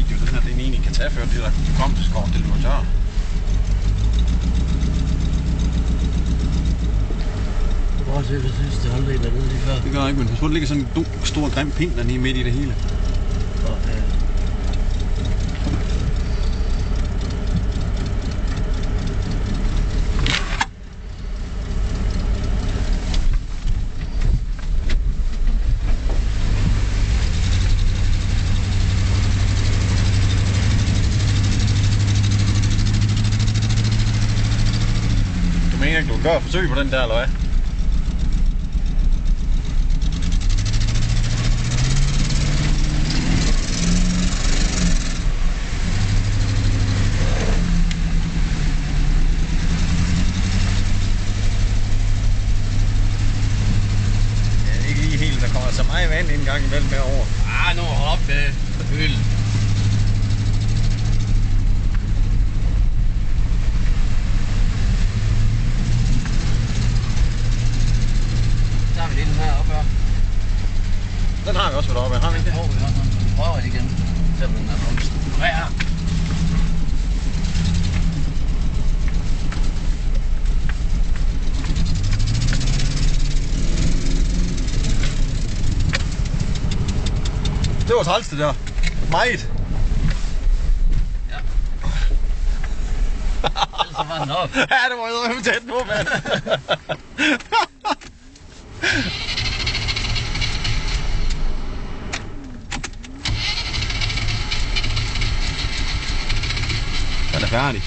video, den her, det er en egentlig kan tage før det der komskort, det løber tør. Prøv at se, det sidste halvdel dernede lige før. Det gør jeg ikke, men pas på, der ligger sådan en stor grim pind dernede midt i det hele. Okay. Du mener ikke, du kan gøre forsøg på den der, eller hvad? Ja, ikke lige helt. Der kommer så meget vand en gang imellem herovre. Nu op med hylden. Så har vi lige den her oppe her. Den har vi også været oppe af, har vi ikke det? Vi prøver igen. Selvom den er blomst. Hvad er? Det var træls det der. Meget. Ja. Ellers var den op. Ja, det var jo tæt på, mand. Den er færdig.